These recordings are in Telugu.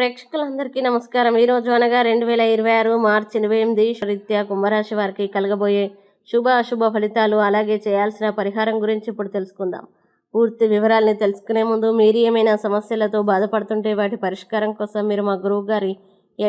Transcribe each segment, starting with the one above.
ప్రేక్షకులందరికీ నమస్కారం. ఈరోజు అనగా 2026 మార్చి 28 రీత్యా కుంభరాశి వారికి కలగబోయే శుభ అశుభ ఫలితాలు, అలాగే చేయాల్సిన పరిహారం గురించి ఇప్పుడు తెలుసుకుందాం. పూర్తి వివరాల్ని తెలుసుకునే ముందు మీరు ఏమైనా సమస్యలతో బాధపడుతుంటే వాటి పరిష్కారం కోసం మీరు మా గురువు గారి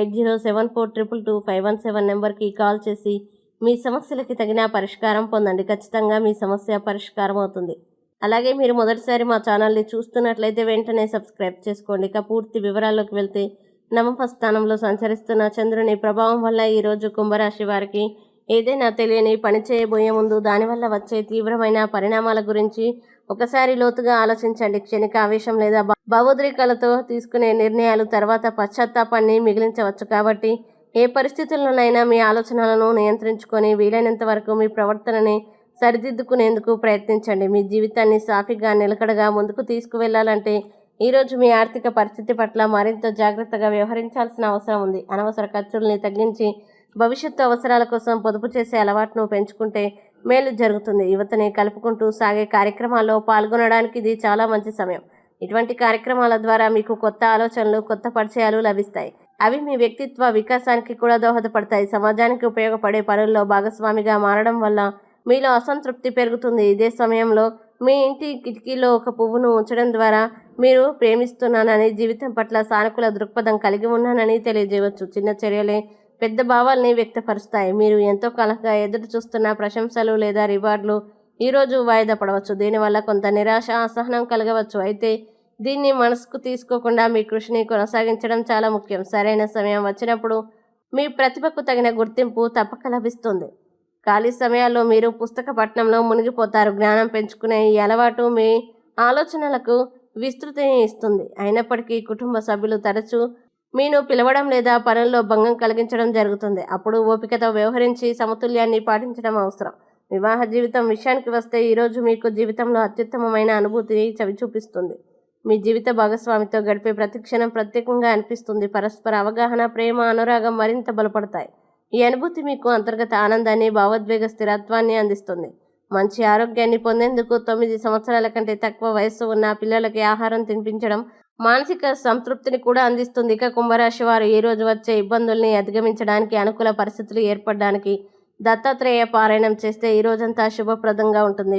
8074222517 నెంబర్కి కాల్ చేసి మీ సమస్యలకి తగిన పరిష్కారం పొందండి. ఖచ్చితంగా మీ సమస్య పరిష్కారం అవుతుంది. అలాగే మీరు మొదటిసారి మా ఛానల్ని చూస్తున్నట్లయితే వెంటనే సబ్స్క్రైబ్ చేసుకోండి. ఇక పూర్తి వివరాల్లోకి వెళ్తే, నవమ స్థానంలో సంచరిస్తున్న చంద్రుని ప్రభావం వల్ల ఈరోజు కుంభరాశి వారికి ఏదైనా తెలియని పని చేయబోయే ముందు దానివల్ల వచ్చే తీవ్రమైన పరిణామాల గురించి ఒకసారి లోతుగా ఆలోచించండి. క్షణిక ఆవేశం లేదా భావోద్రేకాలతో తీసుకునే నిర్ణయాలు తర్వాత పశ్చాత్తాపాన్ని మిగిలించవచ్చు. కాబట్టి ఏ పరిస్థితుల్లోనైనా మీ ఆలోచనలను నియంత్రించుకొని వీలైనంత వరకు మీ ప్రవర్తనని సరిదిద్దుకునేందుకు ప్రయత్నించండి. మీ జీవితాన్ని సాఫీగా నిలకడగా ముందుకు తీసుకువెళ్లాలంటే ఈరోజు మీ ఆర్థిక పరిస్థితి పట్ల మరింత జాగ్రత్తగా వ్యవహరించాల్సిన అవసరం ఉంది. అనవసర ఖర్చుల్ని తగ్గించి భవిష్యత్తు అవసరాల కోసం పొదుపు చేసే అలవాటును పెంచుకుంటే మేలు జరుగుతుంది. యువతని కలుపుకుంటూ సాగే కార్యక్రమాల్లో పాల్గొనడానికి ఇది చాలా మంచి సమయం. ఇటువంటి కార్యక్రమాల ద్వారా మీకు కొత్త ఆలోచనలు, కొత్త పరిచయాలు లభిస్తాయి. అవి మీ వ్యక్తిత్వ వికాసానికి కూడా దోహదపడతాయి. సమాజానికి ఉపయోగపడే పనుల్లో భాగస్వామిగా మారడం వల్ల మీలో అసంతృప్తి పెరుగుతుంది. ఇదే సమయంలో మీ ఇంటి కిటికీలో ఒక పువ్వును ఉంచడం ద్వారా మీరు ప్రేమిస్తున్నానని, జీవితం పట్ల సానుకూల దృక్పథం కలిగి ఉన్నానని తెలియజేయవచ్చు. చిన్న చర్యలే పెద్ద భావాల్ని వ్యక్తపరుస్తాయి. మీరు ఎంతో కాలంగా ఎదురు చూస్తున్న ప్రశంసలు లేదా రివార్డులు ఈరోజు వాయిదా పడవచ్చు. దీనివల్ల కొంత నిరాశ, అసహనం కలగవచ్చు. అయితే దీన్ని మనసుకు తీసుకోకుండా మీ కృషిని కొనసాగించడం చాలా ముఖ్యం. సరైన సమయం వచ్చినప్పుడు మీ ప్రతిభకు తగిన గుర్తింపు తప్పక లభిస్తుంది. ఖాళీ సమయాల్లో మీరు పుస్తక పఠనంలో మునిగిపోతారు. జ్ఞానం పెంచుకునే ఈ అలవాటు మీ ఆలోచనలకు విస్తృతిని ఇస్తుంది. అయినప్పటికీ కుటుంబ సభ్యులు తరచూ మీను పిలవడం లేదా పనుల్లో భంగం కలిగించడం జరుగుతుంది. అప్పుడు ఓపికతో వ్యవహరించి సమతుల్యాన్ని పాటించడం అవసరం. వివాహ జీవితం విషయానికి వస్తే ఈరోజు మీకు జీవితంలో అత్యుత్తమమైన అనుభూతిని చవిచూపిస్తుంది. మీ జీవిత భాగస్వామితో గడిపే ప్రతి క్షణం ప్రత్యేకంగా అనిపిస్తుంది. పరస్పర అవగాహన, ప్రేమ, అనురాగం మరింత బలపడతాయి. ఈ అనుభూతి మీకు అంతర్గత ఆనందాన్ని, భావోద్వేగ స్థిరత్వాన్ని అందిస్తుంది. మంచి ఆరోగ్యాన్ని పొందేందుకు 9 సంవత్సరాల కంటే తక్కువ వయస్సు ఉన్న పిల్లలకి ఆహారం తినిపించడం మానసిక సంతృప్తిని కూడా అందిస్తుంది. ఇక కుంభరాశి వారు ఈరోజు వచ్చే ఇబ్బందుల్ని అధిగమించడానికి, అనుకూల పరిస్థితులు ఏర్పడడానికి దత్తాత్రేయ పారాయణం చేస్తే ఈ రోజంతా శుభప్రదంగా ఉంటుంది.